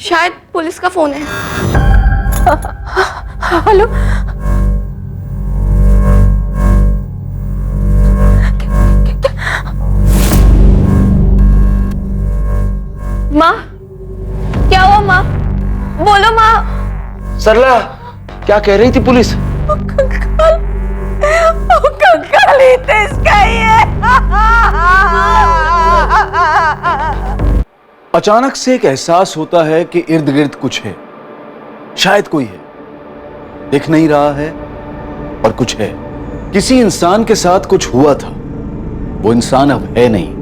शायद पुलिस का फोन है। हेलो, माँ, क्या हुआ माँ? बोलो माँ। सरला, क्या कह रही थी पुलिस? कंकाल ही तो इसका ही है। अचानक से एक एहसास होता है कि इर्द गिर्द कुछ है, शायद कोई है, दिख नहीं रहा है और कुछ है। किसी इंसान के साथ कुछ हुआ था, वो इंसान अब है नहीं।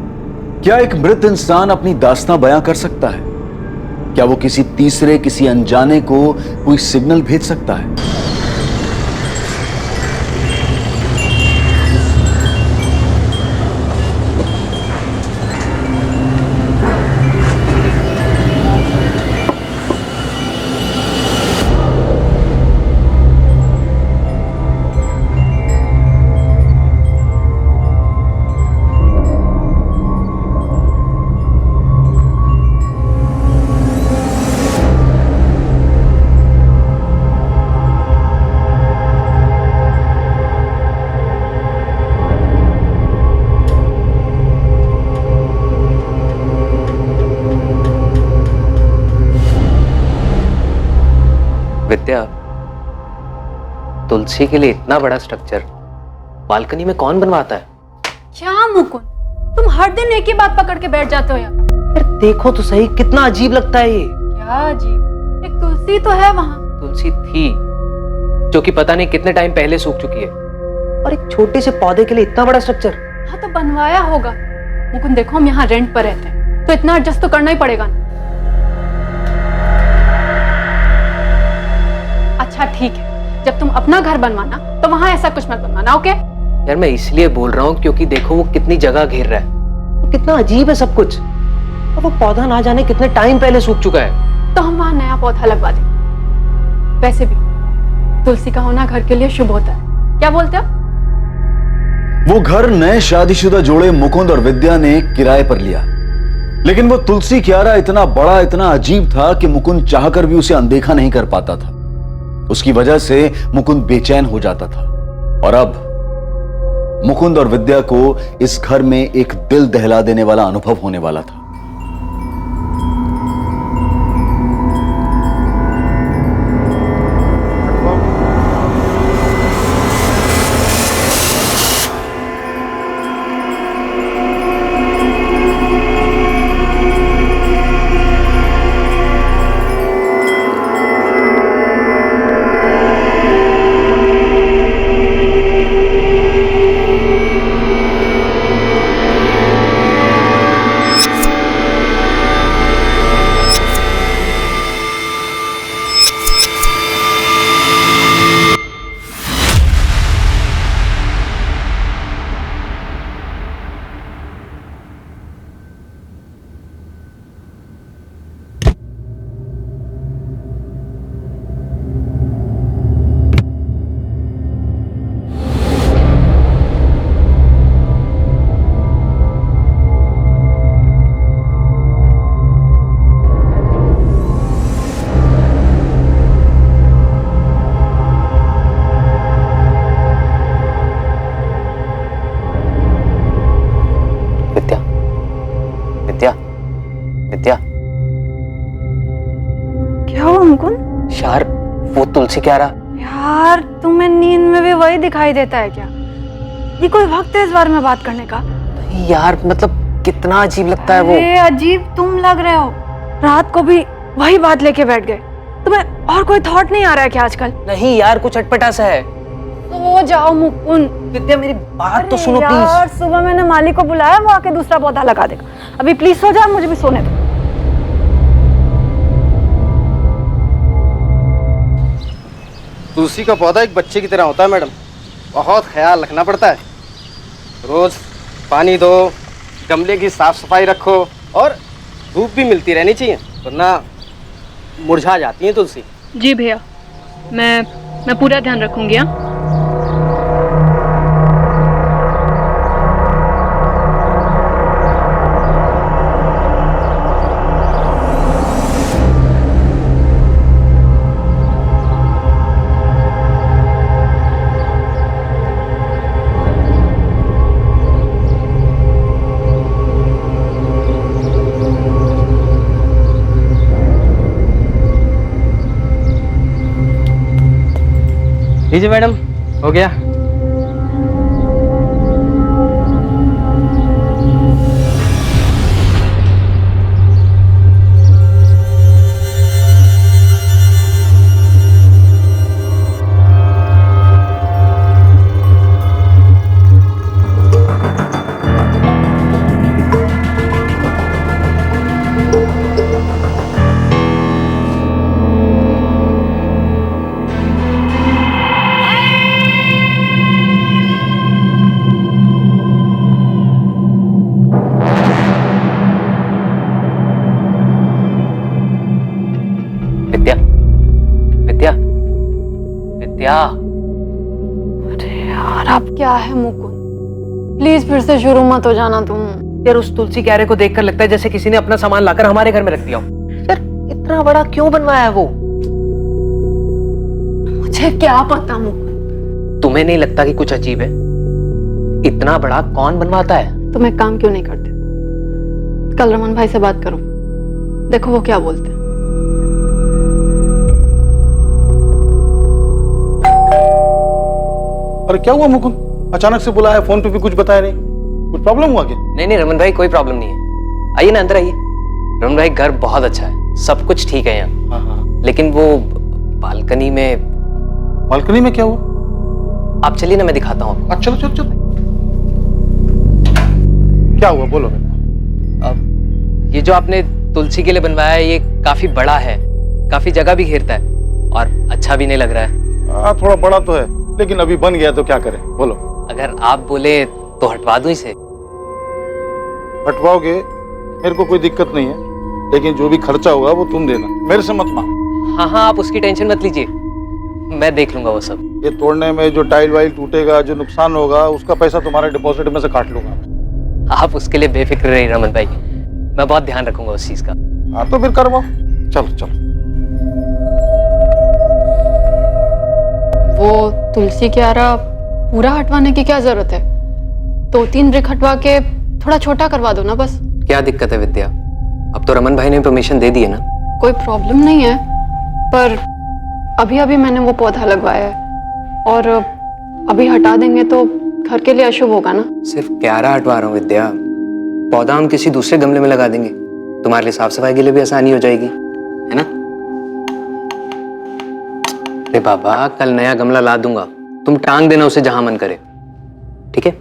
क्या एक मृत इंसान अपनी दास्तां बयां कर सकता है? क्या वो किसी तीसरे, किसी अनजाने को कोई सिग्नल भेज सकता है? विद्या, तुलसी के लिए इतना बड़ा स्ट्रक्चर बालकनी में कौन बनवाता है? क्या मुकुंद, तुम हर दिन एक ही बात पकड़ के बैठ जाते हो यार। यार देखो तो सही, कितना अजीब लगता है ये। क्या अजीब? एक तुलसी तो है वहाँ। तुलसी थी जो कि पता नहीं कितने टाइम पहले सूख चुकी है, और एक छोटे से पौधे के लिए इतना बड़ा स्ट्रक्चर। हाँ तो बनवाया होगा। मुकुंद देखो, हम यहाँ रेंट पर रहते हैं तो इतना एडजस्ट तो करना ही पड़ेगा ना। अच्छा ठीक है, जब तुम अपना घर बनवाना तो वहां ऐसा कुछ मत बनवाना, ओके? यार मैं इसलिए बोल रहा हूँ क्योंकि देखो वो कितनी जगह घेर रहा है, कितना अजीब है सब कुछ, और वो पौधा ना जाने कितने टाइम पहले सूख चुका है। तो हम वहां नया पौधा लगवा देंगे। वैसे भी तुलसी का होना घर के लिए शुभ होता है, क्या बोलते हो? वो घर नए शादीशुदा जोड़े मुकुंद और विद्या ने किराए पर लिया, लेकिन वो तुलसी क्यारा इतना बड़ा, इतना अजीब था कि मुकुंद चाहकर भी उसे अनदेखा नहीं कर पाता था। उसकी वजह से मुकुंद बेचैन हो जाता था, और अब मुकुंद और विद्या को इस घर में एक दिल दहला देने वाला अनुभव होने वाला था। विद्या, क्या हुआ मुकुंद? यार वो तुलसी क्यारा। यार तुम्हें नींद में भी वही दिखाई देता है क्या? ये कोई वक्त है इस बारे में बात करने का? नहीं यार, मतलब कितना अजीब लगता है वो। अरे अजीब तुम लग रहे हो, रात को भी वही बात लेके बैठ गए। तुम्हें और कोई थॉट नहीं आ रहा है क्या आजकल? नहीं यार, कुछ अटपटा सा है। सो जाओ मुकुंद। विद्या मेरी बात तो सुनो यार, प्लीज। सुबह मैंने माली को बुलाया, वो आके दूसरा पौधा लगा देगा। अभी प्लीज सो जाओ, मुझे भी सोने दो। तुलसी का पौधा एक बच्चे की तरह होता है मैडम, बहुत ख्याल रखना पड़ता है। रोज पानी दो, गमले की साफ सफाई रखो, और धूप भी मिलती रहनी चाहिए, वरना मुरझा जाती है तुलसी। जी भैया, मैं पूरा ध्यान रखूंगी। हाँ लीजिए मैडम, हो गया। विद्या, विद्या, विद्या। अरे यार अब क्या है मुकुंद, प्लीज फिर से शुरू मत हो जाना तुम। यार उस तुलसी क्यारे को देखकर लगता है जैसे किसी ने अपना सामान लाकर हमारे घर में रख दिया हो। यार इतना बड़ा क्यों बनवाया है वो? मुझे क्या पता मुकुंद। तुम्हें नहीं लगता कि कुछ अजीब है? इतना बड़ा कौन बनवाता है? तुम एक काम क्यों नहीं करते, कल रमन भाई से बात करो, देखो वो क्या बोलते हैं। अरे क्या हुआ मुकुंद, अचानक से बुलाया, फोन पे भी कुछ बताया नहीं, कुछ प्रॉब्लम हुआ क्या? नहीं नहीं रमन भाई, कोई प्रॉब्लम नहीं है। आइए ना, अंदर आइए। रमन भाई घर बहुत अच्छा है, सब कुछ ठीक है यहाँ। हाँ हाँ। लेकिन वो बालकनी में। बालकनी में क्या हुआ? आप चलिए ना, मैं दिखाता हूँ आपको। चलो चलो चलो। क्या हुआ बोलो बेटा। अब ये जो आपने तुलसी के लिए बनवाया है, ये काफी बड़ा है, काफी जगह भी घेरता है और अच्छा भी नहीं लग रहा है। थोड़ा बड़ा तो है, लेकिन अभी बन गया तो क्या करें बोलो। अगर आप बोले तो हटवा दूं इसे। हटवाओगे मेरे को कोई दिक्कत नहीं है, लेकिन जो भी खर्चा होगा वो तुम देना, मेरे से मत मांग। हाँ हाँ, आप उसकी टेंशन मत लीजिए, मैं देख लूंगा वो सब। ये तोड़ने में जो टाइल वाइल टूटेगा, जो नुकसान होगा, उसका पैसा तुम्हारे डिपॉजिट में से काट लूंगा। आप उसके लिए बेफिक्र रहिए रमन भाई, मैं बहुत ध्यान रखूंगा उस चीज का। हाँ तो फिर करवाओ, चलो चलो। वो तुलसी क्यारा पूरा हटवाने की क्या जरूरत है, 2-3 ब्रिक हटवा के थोड़ा छोटा करवा दो ना बस। क्या दिक्कत है विद्या, अब तो रमन भाई ने परमिशन दे दी है ना। कोई प्रॉब्लम नहीं है, पर अभी अभी मैंने वो पौधा लगवाया है और अभी हटा देंगे तो घर के लिए अशुभ होगा ना। सिर्फ क्यारा हटवा रहा हूँ विद्या, पौधा हम किसी दूसरे गमले में लगा देंगे, तुम्हारे लिए साफ सफाई के लिए भी आसानी हो जाएगी, है ना? अरे बाबा, कल नया गमला ला दूंगा, तुम टांग देना उसे जहां मन करे, ठीक है?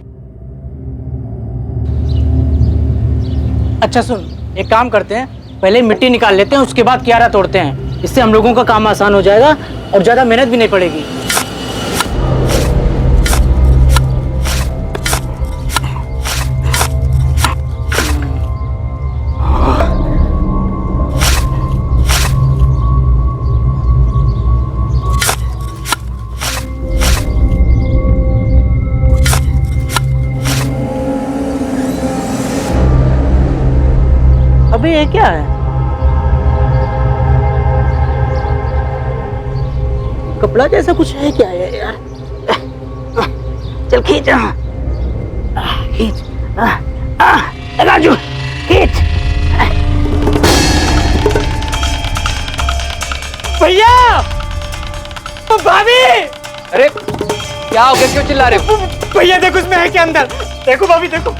अच्छा सुन, एक काम करते हैं, पहले मिट्टी निकाल लेते हैं, उसके बाद क्यारा तोड़ते हैं। इससे हम लोगों का काम आसान हो जाएगा और ज्यादा मेहनत भी नहीं पड़ेगी। अबे ये क्या है? कपड़ा जैसा कुछ है क्या है यार? चल खींच, खींच, राजू खींच। भैया, भाभी। अरे क्या हो गया, क्यों चिल्ला रहे हो? भैया देखो उसमें है क्या अंदर, देखो भाभी देखो।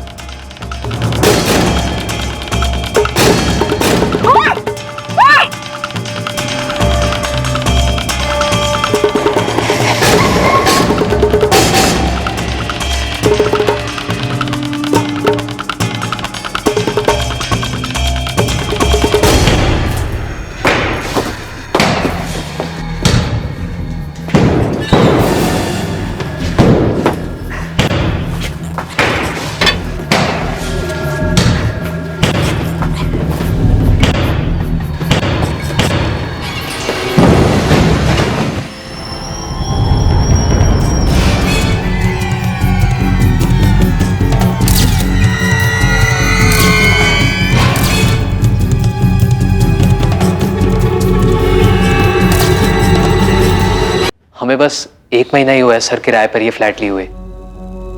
हमें बस 1 महीना ही हुआ है सर किराए पर ये फ्लैट लिए हुए।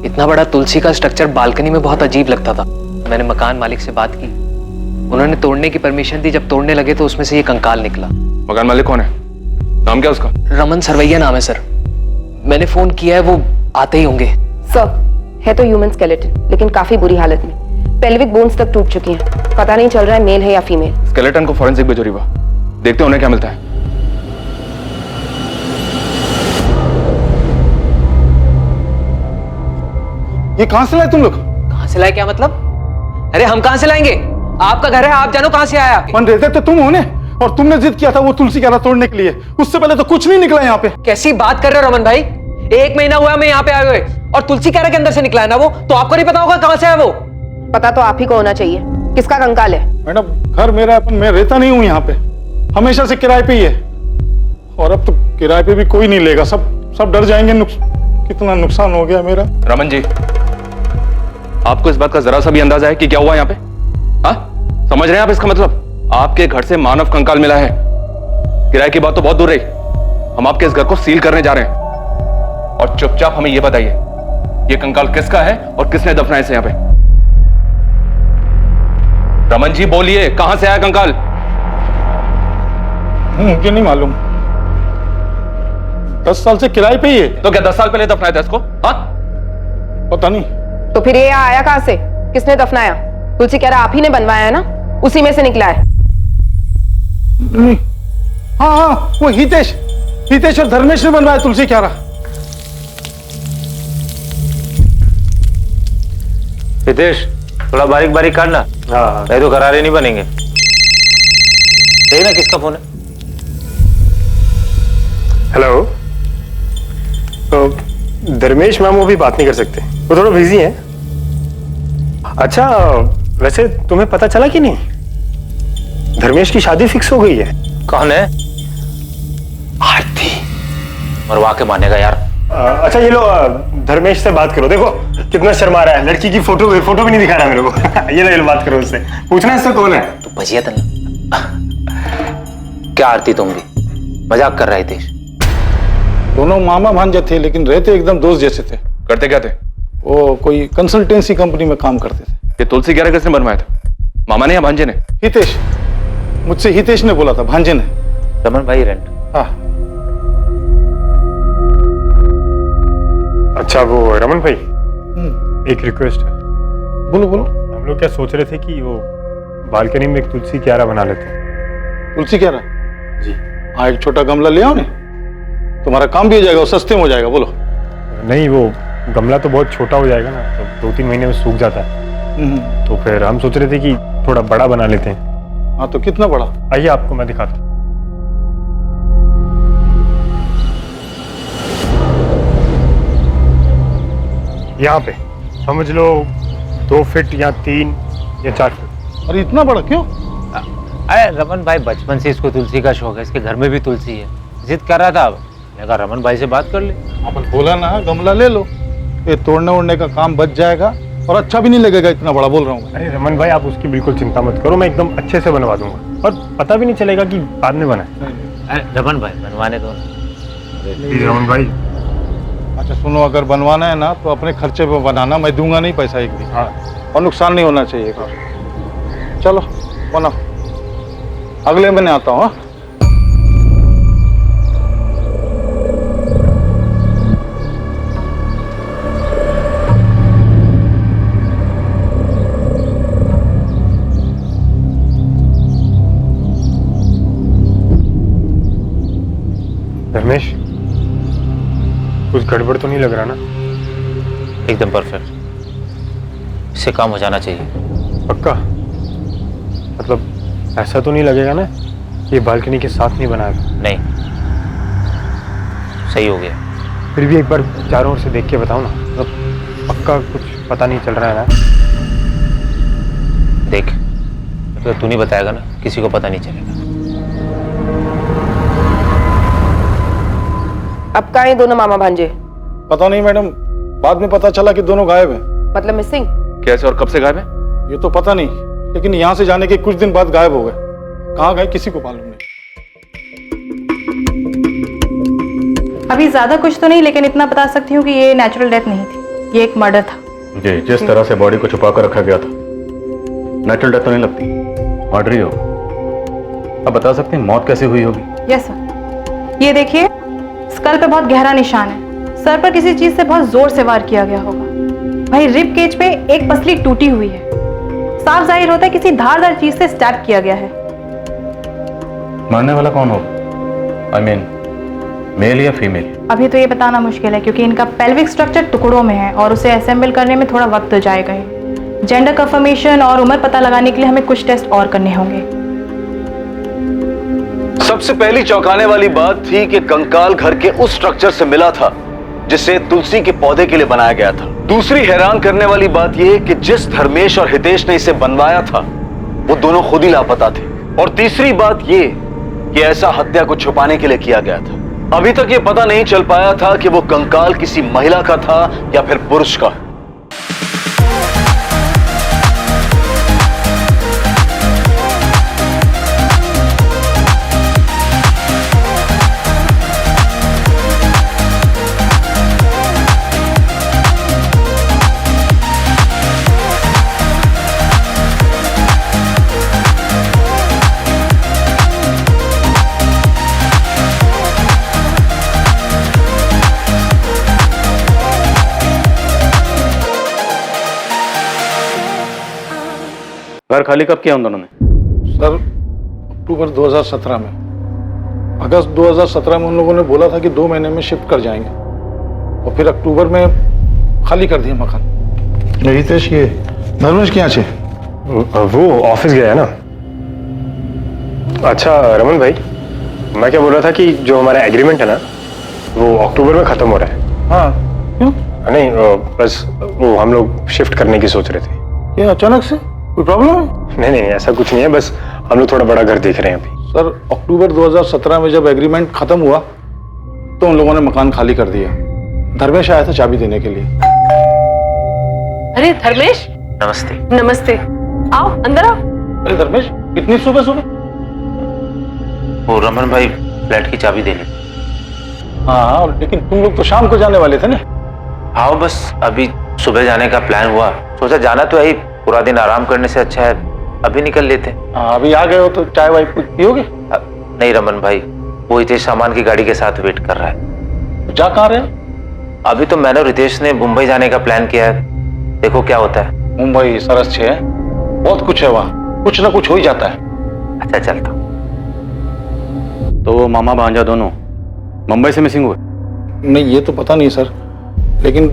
इतना बड़ा तुलसी का स्ट्रक्चर बालकनी में बहुत अजीब लगता था। मैंने मकान मालिक से बात की, उन्होंने तोड़ने की परमिशन दी। जब तोड़ने लगे तो उसमें से ये कंकाल निकला। मकान मालिक कौन है, नाम क्या उसका? रमन सरवैया नाम है सर। मैंने फोन किया है, वो आते ही होंगे। सर, है तो ह्यूमन स्केलेटन, लेकिन काफी बुरी हालत में। पेल्विक बोन्स तक टूट चुकी हैं। पता नहीं चल रहा है मेल है या फीमेल। स्केलेटन को फॉरेंसिक भेजो रीवा, देखते हैं उन्हें क्या मिलता है। ये कहां से लाए तुम लोग? कहां से लाए क्या मतलब? अरे हम कहां से लाएंगे? आपका घर है, आप जानो कहां से आया। मन रहते तो तुम होने, और तुमने जिद किया था वो तुलसी क्यारा तोड़ने के लिए। उससे पहले तो कुछ नहीं निकला यहाँ पे। कैसी बात कर रहे हो रमन भाई? 1 महीना हुआ मैं यहाँ पे आए हुए, और तुलसी क्यारा के अंदर से निकला है ना वो, तो आपको नहीं पता होगा कहां से है वो? पता तो आप ही को होना चाहिए। किसका कंकाल है? मैडम, घर मेरा अपन, मैं रहता नहीं हूँ यहाँ पे, हमेशा से किराए पे ही है। और अब तो किराए पे भी कोई नहीं लेगा, सब डर जाएंगे। कितना नुकसान हो गया मेरा। रमन जी, आपको इस बात का जरा सा भी अंदाजा है कि क्या हुआ यहाँ पे? हाँ, समझ रहे हैं आप इसका मतलब? आपके घर से मानव कंकाल मिला है। किराए की बात तो बहुत दूर रही, हम आपके इस घर को सील करने जा रहे हैं। और चुपचाप हमें यह बताइए, ये कंकाल किसका है और किसने दफनाया इसे यहाँ पे? रमन जी बोलिए, कहां से आया कंकाल? मुझे नहीं मालूम, 10 साल से किराए पे ही है। तो क्या 10 साल पहले दफनाया था इसको? हाँ, पता नहीं। तो फिर ये यहाँ आया कहां से? किसने दफनाया? तुलसी क्यारा आप ही ने बनवाया है ना, उसी में से निकला है। नहीं, हाँ, वो हितेश और धर्मेश ने बनवाया तुलसी क्यारा। हितेश, थोड़ा बारीक बारीक काटना। हाँ, नहीं तो गरारे नहीं बनेंगे। देखना किसका फोन है। हेलो, तो धर्मेश मैम वो भी बात नहीं कर सकते, वो थोड़ा बिजी हैं। अच्छा, वैसे तुम्हें पता चला कि नहीं, धर्मेश की शादी फिक्स हो गई है। कौन है? आरती। मरवा के मानेगा यार। अच्छा ये लो, धर्मेश से बात करो। देखो कितना शर्मा रहा है, लड़की की फोटो भी नहीं दिखा रहा मेरे को। ये लो, बात करो उससे, पूछना इससे कौन है। तो बजिया था ना। क्या आरती, तुम भी मजाक कर रहे थे? दोनों मामा भांजे थे, लेकिन रहते एकदम दोस्त जैसे थे। करते क्या थे? वो कोई कंसल्टेंसी कंपनी में काम करते थे। ये तुलसी क्यारा किसने बनवाया था, मामा ने या भांजे ने? हितेश, मुझसे हितेश ने बोला था, भांजे ने। रमन भाई रेंट। हाँ। अच्छा वो रमन भाई, एक रिक्वेस्ट है। बोलो बोलो। हम लोग क्या सोच रहे थे कि वो बालकनी में एक तुलसी क्यारा बना लेते हैं। तुलसी क्यारा? जी हाँ, एक छोटा गमला ले आओ ने, तुम्हारा काम भी हो जाएगा और सस्ते में हो जाएगा। बोलो। नहीं, वो गमला तो बहुत छोटा हो जाएगा ना, तो 2-3 महीने में सूख जाता है। तो फिर हम सोच रहे थे कि थोड़ा बड़ा बना लेते हैं। हाँ, तो कितना बड़ा? आइए आपको मैं दिखाता हूँ। यहाँ पे समझ लो 2 फीट या 3 या 4 फीट। अरे इतना बड़ा क्यों? अरे रमन भाई बचपन से इसको तुलसी का शौक है, इसके घर में भी तुलसी है, जिद कर रहा था। अब मैं कहा रमन भाई से बात कर ले। अपन बोला ना, गमला ले लो, ये तोड़ने ओड़ने का काम बच जाएगा और अच्छा भी नहीं लगेगा, इतना बड़ा बोल रहा हूँ। अरे रमन भाई, आप उसकी बिल्कुल चिंता मत करो, मैं एकदम अच्छे से बनवा दूंगा और पता भी नहीं चलेगा कि बाद में बना है। अरे रमन भाई बनवाने दो। प्लीज रमन भाई। अच्छा सुनो, अगर बनवाना है ना तो अपने खर्चे पे बनाना, मैं दूंगा नहीं पैसा एक भी। हाँ, और नुकसान नहीं होना चाहिए। चलो बनाओ, अगले महीने आता हूँ। धर्मेश, कुछ गड़बड़ तो नहीं लग रहा ना? एकदम परफेक्ट, इससे काम हो जाना चाहिए। पक्का? मतलब ऐसा तो नहीं लगेगा ना ये बालकनी के साथ नहीं बनाया? नहीं, सही हो गया। फिर भी एक बार चारों ओर से देख के बताओ ना, मतलब पक्का कुछ पता नहीं चल रहा है ना? देख, तो तू नहीं बताएगा ना, किसी को पता नहीं चलेगा। अब कहाँ हैं दोनों मामा भांजे? पता नहीं मैडम, बाद में पता चला कि दोनों गायब हैं। मतलब मिसिंग? कैसे और कब से गायब है? ये तो पता नहीं, लेकिन यहाँ से जाने के कुछ दिन बाद गायब हो गए। कहाँ गए किसी को मालूम नहीं। अभी ज्यादा कुछ तो नहीं, लेकिन इतना बता सकती हूँ कि ये नेचुरल डेथ नहीं थी, ये एक मर्डर था। जी, जिस तरह से बॉडी को छुपा कर रखा गया था, नेचुरल डेथ तो नहीं लगती, मर्डर ही हो। अब बता सकते हैं मौत कैसे हुई होगी? यस सर, ये देखिए, स्कल पे बहुत गहरा निशान है, सर पर किसी चीज से बहुत जोर से वार किया गया होगा। भाई रिब केज पे एक पसली टूटी हुई है, साफ जाहिर होता है किसी धारदार चीज से स्टैब किया गया है। मारने वाला कौन होगा? आई मीन मेल या फीमेल? अभी तो ये बताना मुश्किल है क्योंकि इनका पेल्विक स्ट्रक्चर टुकड़ों में है और उसे असेंबल करने में थोड़ा वक्त तो जाएगा ही। जेंडर कंफर्मेशन और उम्र पता लगाने के लिए हमें कुछ टेस्ट और करने होंगे। सबसे पहली चौंकाने वाली बात थी कि कंकाल घर के उस स्ट्रक्चर से मिला था जिसे तुलसी के पौधे के लिए बनाया गया था। दूसरी हैरान करने वाली बात यह कि जिस धर्मेश और हितेश ने इसे बनवाया था वो दोनों खुद ही लापता थे। और तीसरी बात यह कि ऐसा हत्या को छुपाने के लिए किया गया था। अभी तक ये पता नहीं चल पाया था कि वो कंकाल किसी महिला का था या फिर पुरुष का। घर खाली कब किया उन दोनों ने? सर अक्टूबर 2017 में। अगस्त 2017 में उन लोगों ने बोला था कि 2 महीने में शिफ्ट कर जाएंगे और फिर अक्टूबर में खाली कर दिया मकान। हितेश ये धर्मेश क्या छे? वो ऑफिस गया है ना। अच्छा रमन भाई, मैं क्या बोल रहा था कि जो हमारा एग्रीमेंट है ना वो अक्टूबर में खत्म हो रहा है। हाँ क्यों? नहीं बस वो हम लोग शिफ्ट करने की सोच रहे थे। ये अचानक से कोई प्रॉब्लम है? नहीं ऐसा कुछ नहीं है, बस हम लोग थोड़ा बड़ा घर देख रहे हैं अभी। सर अक्टूबर 2017 में जब एग्रीमेंट खत्म हुआ तो उन लोगों ने मकान खाली कर दिया। धर्मेश आया था चाबी देने के लिए। अरे धर्मेश, नमस्ते। नमस्ते, आओ अंदर आओ। अरे धर्मेश, इतनी सुबह सुबह? वो रमन भाई फ्लैट की चाबी देने। हाँ लेकिन तुम लोग तो शाम को जाने वाले थे ना। हाँ बस अभी सुबह जाने का प्लान हुआ, सोचा जाना तो है, पूरा दिन आराम करने से अच्छा है अभी निकल लेते। हाँ अभी आ गए हो तो चाय वाय कुछ पियोगे? नहीं रमन भाई, वो हितेश सामान की गाड़ी के साथ वेट कर रहा है। जा कहाँ रहे? अभी तो मैंने और हितेश ने मुंबई जाने का प्लान किया है, देखो क्या होता है। मुंबई सरस है, बहुत कुछ है वहाँ, कुछ ना कुछ हो ही जाता है। अच्छा चलता। तो वो मामा भांजा दोनों मुंबई से मिसिंग हुए? नहीं ये तो पता नहीं सर, लेकिन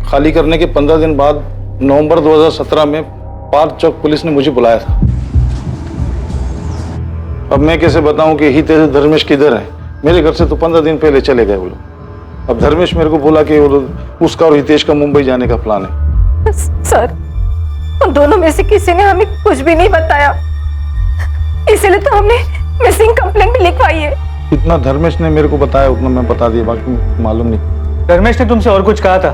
खाली करने के 15 दिन बाद नवंबर 2017 में पार्क चौक पुलिस ने मुझे बुलाया था। अब मैं कैसे बताऊं कि हितेश धर्मेश किधर है? मेरे घर से तो 15 दिन पहले चले गए वो लोग। अब धर्मेश मेरे को बोला कि उसका और हितेश का मुंबई जाने का प्लान है। सर उन दोनों में से किसी ने हमें कुछ भी नहीं बताया, इसीलिए तो हमने मिसिंग कंप्लेंट भी लिखवाई है। इतना धर्मेश ने मेरे को बताया उतना मैं बता दिया, बाकी मालूम नहीं। धर्मेश ने तुमसे और कुछ कहा था?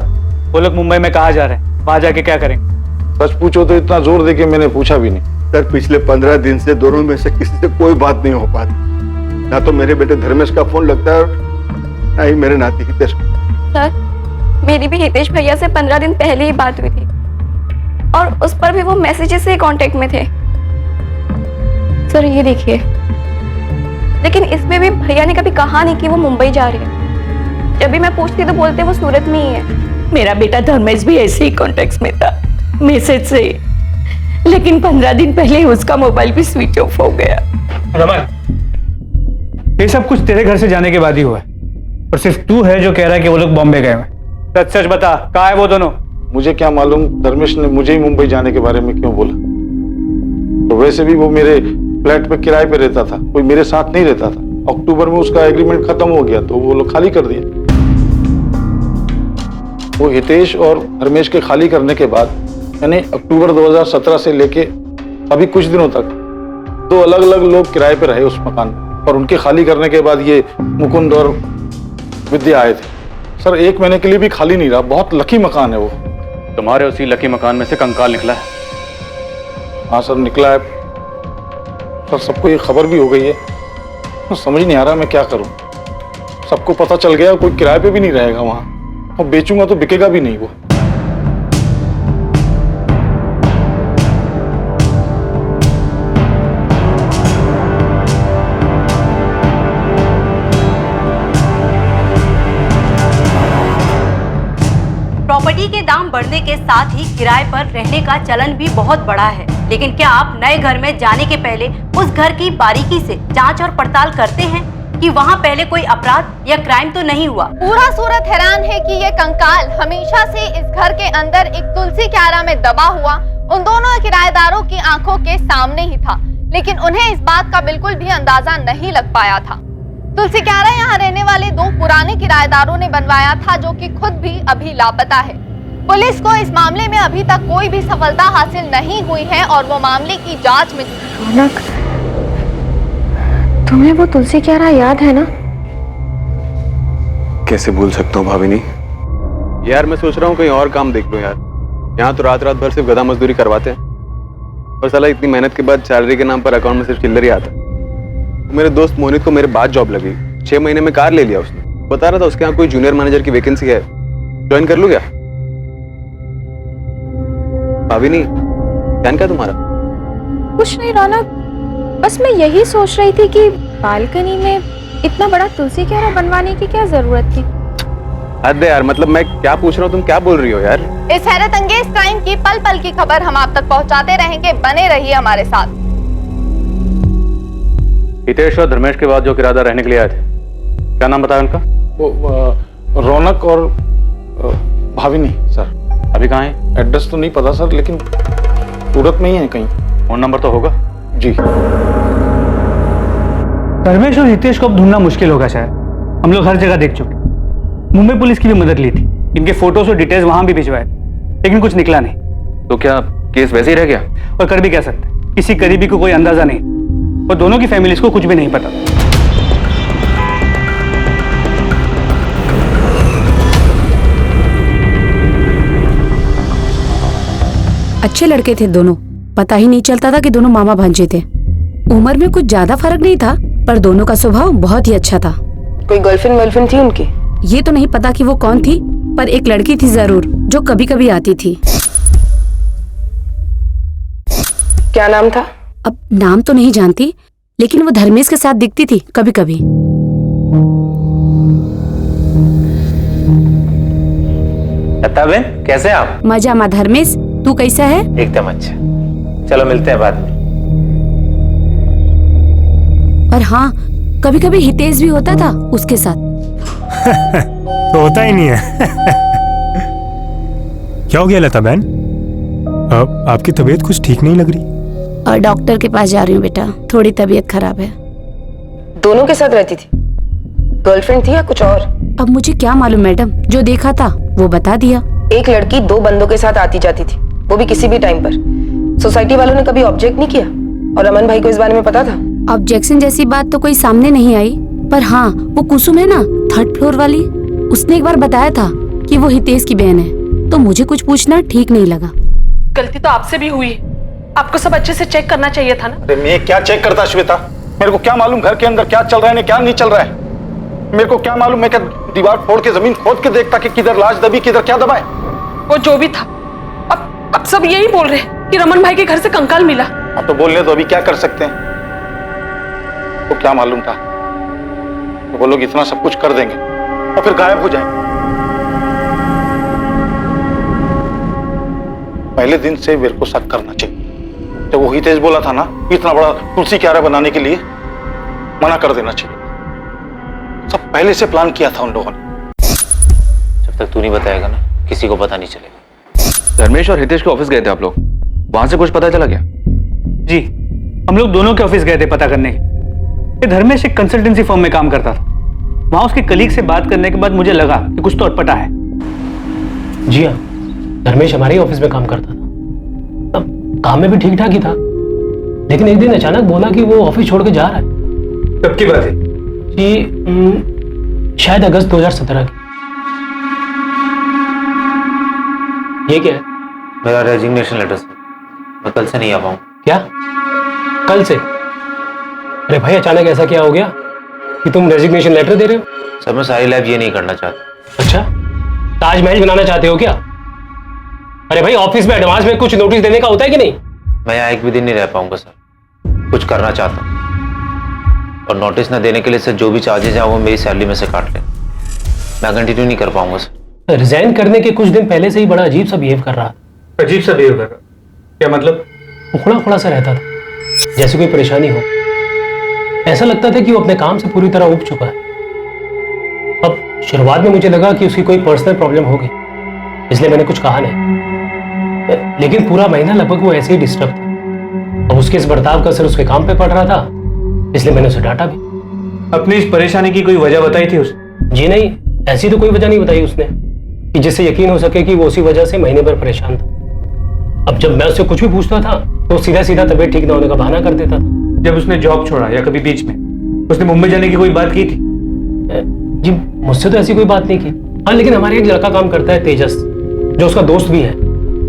वो लोग मुंबई में कहाँ जा रहे हैं, वहां जाके क्या करेंगे? सच पूछो तो इतना जोर देके मैंने पूछा भी नहीं। सर पिछले 15 दिन से दोनों में से किसी से कोई बात नहीं हो पाती। ना तो मेरे बेटे धर्मेश का फोन लगता है ना ही मेरे नाती हितेश का। सर मेरी भी हितेश भैया से 15 दिन पहले ही बात हुई थी और उस पर भी वो मैसेजेस से कांटेक्ट में थे। सर ये देखिए, लेकिन इसमें भी भैया ने कभी कहा नहीं कि वो मुंबई जा रही है। जब भी मैं पूछती तो बोलते वो सूरत में ही है। मेरा बेटा धर्मेश भी ऐसे ही कॉन्टेक्ट में था मैसेज से, लेकिन 15 दिन पहले उसका मोबाइल भी स्विच ऑफ हो गया। रमन, ये सब कुछ तेरे घर से जाने के बाद ही हुआ है और सिर्फ तू है जो कह रहा है कि वो लोग बॉम्बे गए हैं। सच सच बता, कहाँ है वो दोनों? मुझे क्या मालूम धर्मेश ने मुझे ही मुंबई जाने के बारे में क्यों बोला। तो वैसे भी वो मेरे फ्लैट पे किराए पे रहता था, कोई मेरे साथ नहीं रहता था। अक्टूबर में उसका एग्रीमेंट खत्म हो गया तो वो लोग खाली कर दिया। वो हितेश और धर्मेश के खाली करने के बाद यानी अक्टूबर 2017 से लेके अभी कुछ दिनों तक 2 अलग अलग लोग किराए पे रहे उस मकान और उनके खाली करने के बाद ये मुकुंद और विद्या आए थे। सर 1 महीने के लिए भी खाली नहीं रहा। बहुत लकी मकान है वो। तुम्हारे उसी लकी मकान में से कंकाल निकला है? हाँ सर निकला है सर, सबको ये खबर भी हो गई है। तो समझ नहीं आ रहा मैं क्या करूं। सबको पता चल गया, कोई किराए पे भी नहीं रहेगा वहां और बेचूंगा तो बिकेगा भी नहीं वो। दाम बढ़ने के साथ ही किराए पर रहने का चलन भी बहुत बढ़ा है। लेकिन क्या आप नए घर में जाने के पहले उस घर की बारीकी से जांच और पड़ताल करते हैं कि वहां पहले कोई अपराध या क्राइम तो नहीं हुआ? पूरा सूरत हैरान है कि ये कंकाल हमेशा से इस घर के अंदर एक तुलसी क्यारा में दबा हुआ उन दोनों किराएदारों की आंखों के सामने ही था, लेकिन उन्हें इस बात का बिल्कुल भी अंदाजा नहीं लग पाया था। तुलसी क्यारा यहाँ रहने वाले 2 पुराने किराएदारों ने बनवाया था, जो कि खुद भी अभी लापता है। पुलिस को इस मामले में अभी तक कोई भी सफलता हासिल नहीं हुई है और वो मामले की जांच में। रौनक, तुम्हें वो तुलसी क्यारा याद है ना? कैसे भूल सकता हूँ भाभिनी? यार मैं सोच रहा हूँ कहीं और काम देख लो यार। यहाँ तो रात रात भर सिर्फ गधा मजदूरी करवाते हैं और साला इतनी मेहनत के बाद सैलरी के नाम पर अकाउंट में सिर्फ चिल्लर ही आता। मेरे दोस्त मोहित को मेरे बाद जॉब लगी, 6 महीने में कार ले लिया उसने। बता रहा था उसके यहाँ कोई जूनियर मैनेजर की वैकेंसी है, ज्वाइन कर लूँ क्या? भाभिनी ध्यान क्या तुम्हारा? कुछ नहीं रौनक, बस मैं यही सोच रही थी कि बालकनी में इतना बड़ा तुलसी क्यारा बनवाने की क्या जरूरत थी। हद है यार, मतलब मैं क्या पूछ रहा हूँ, तुम क्या बोल रही हो यार? इस हैरत अंगेज क्राइम की पल पल की खबर हम आप तक पहुंचाते रहेंगे, बने रहिए हमारे साथ। हितेश और धर्मेश के बाद जो किराएदार रहने के लिए आए थे, क्या नाम बताया उनका? वो रौनक और भाविनी सर। अभी कहाँ है? एड्रेस तो नहीं पता सर, लेकिन सूरत में ही है कहीं। फोन नंबर तो होगा? जी। धर्मेश और हितेश को अब ढूंढना मुश्किल होगा शायद। हम लोग हर जगह देख चुके, मुंबई पुलिस की भी मदद ली थी, इनके फोटोज और डिटेल्स वहां भी भिजवाए, लेकिन कुछ निकला नहीं। तो क्या केस वैसे ही रह गया? और कर भी क्या सकते, किसी करीबी को कोई अंदाजा नहीं और दोनों की फैमिलीज को कुछ भी नहीं पता। अच्छे लड़के थे दोनों, पता ही नहीं चलता था कि दोनों मामा भांजे थे। उम्र में कुछ ज्यादा फर्क नहीं था, पर दोनों का स्वभाव बहुत ही अच्छा था। कोई गर्लफ्रेंड थी उनकी? ये तो नहीं पता कि वो कौन थी, पर एक लड़की थी जरूर जो कभी कभी आती थी। क्या नाम था? अब नाम तो नहीं जानती, लेकिन वो धर्मेश के साथ दिखती थी कभी कभी। बहन कैसे आप? मजा मा धर्मेश, तू कैसा है? एकदम अच्छा, चलो मिलते हैं बाद में। और हाँ, कभी कभी हितेश भी होता था उसके साथ। तो होता ही नहीं है। क्या हो गया लता बहन? आपकी तबीयत कुछ ठीक नहीं लग रही। और डॉक्टर के पास जा रही हूँ बेटा, थोड़ी तबीयत खराब है। दोनों के साथ रहती थी? गर्लफ्रेंड थी या कुछ और? अब मुझे क्या मालूम मैडम, जो देखा था वो बता दिया। एक लड़की 2 बंदों के साथ आती जाती थी, वो भी किसी भी टाइम पर। सोसाइटी वालों ने कभी ऑब्जेक्ट नहीं किया? और रमन भाई को इस बारे में पता था? ऑब्जेक्शन जैसी बात तो कोई सामने नहीं आई, पर हाँ, वो कुसुम है ना 3rd फ्लोर वाली, उसने एक बार बताया था कि वो हितेश की बहन है, तो मुझे कुछ पूछना ठीक नहीं लगा। गलती तो आपसे भी हुई, आपको सब अच्छे से चेक करना चाहिए था ना। अरे मैं क्या चेक करता श्वेता? मेरे को क्या मालूम घर के अंदर क्या चल रहा है क्या नहीं चल रहा है? मेरे को क्या मालूम? मैं क्या दीवार फोड़ के जमीन खोद के देखता कि किधर लाश दबी किधर क्या दबा है? वो जो भी था, अब सब यही बोल रहे कि रमन भाई के घर से कंकाल मिला। आप तो बोलने तो अभी क्या कर सकते हैं? तो क्या मालूम था तो वो लोग इतना सब कुछ कर देंगे और फिर गायब हो जाएंगे। पहले दिन से मेरे को शक करना चाहिए। जब वो हितेश बोला था ना इतना बड़ा तुलसी क्यारा बनाने के लिए, मना कर देना चाहिए। सब पहले से प्लान किया था उन लोगों ने। जब तक तू नहीं बताएगा ना, किसी को पता नहीं चलेगा। धर्मेश और हितेश के ऑफिस गए थे आप लोग, वहां से कुछ पता चला क्या? जी, हम लोग दोनों के ऑफिस गए थे पता करने। ये धर्मेश एक कंसल्टेंसी फर्म में काम करता था। वहां उसके कलीग से बात करने के बाद मुझे लगा कि कुछ तो अटपटा है। जी हाँ, धर्मेश हमारे ही ऑफिस में काम करता था। अब काम में भी ठीक ठाक ही था, लेकिन एक दिन अचानक बोला कि वो ऑफिस छोड़ के जा रहा है। कब की बात है? जी शायद अगस्त 2017 की। ये क्या है? मेरा रेजिग्नेशन लेटर सर, मैं कल से नहीं आ पाऊंगा। क्या? कल से? अरे भाई अचानक ऐसा क्या हो गया कि तुम रेजिग्नेशन लेटर दे रहे हो? सर मैं सारी लाइफ ये नहीं करना चाहता। अच्छा, ताजमहल बनाना चाहते हो क्या? अरे भाई ऑफिस में एडवांस में कुछ नोटिस देने का होता है कि नहीं? मैं यहाँ एक भी दिन नहीं रह पाऊंगा सर, कुछ करना चाहता हूँ। और नोटिस ना देने के लिए सर जो भी चार्जेज हैं वो मेरी सैलरी में से काट लें। मैं कंटिन्यू नहीं कर पाऊंगा सर। रिजाइन करने के कुछ दिन पहले से ही बड़ा अजीब सा बिहेव कर रहा था। अजीब सा बिहेव कर रहा? क्या मतलब? उखड़ा उखड़ा सा रहता था, जैसे कोई परेशानी हो। ऐसा लगता था कि वो अपने काम से पूरी तरह उब चुका है। अब शुरुआत में मुझे लगा कि उसकी कोई पर्सनल प्रॉब्लम होगी, इसलिए मैंने कुछ कहा नहीं। लेकिन पूरा महीना लगभग वो ऐसे ही डिस्टर्ब था। अब उसके इस बर्ताव का असर उसके काम पे पड़ रहा था, इसलिए मैंने उसे डांटा भी। अपनी इस परेशानी की कोई वजह बताई थी उसने? जी नहीं, ऐसी तो कोई वजह नहीं बताई उसने कि जिससे यकीन हो सके कि वो उसी वजह से महीने भर परेशान था। अब जब मैं उससे कुछ भी पूछता था तो सीधा सीधा तबीयत ठीक ना होने का बहाना कर देता था। जब उसने जॉब छोड़ा या कभी बीच में उसने मुंबई जाने की कोई बात की थी? जी मुझसे तो ऐसी कोई बात नहीं की। हाँ, लेकिन हमारे एक लड़का काम करता है तेजस, जो उसका दोस्त भी है।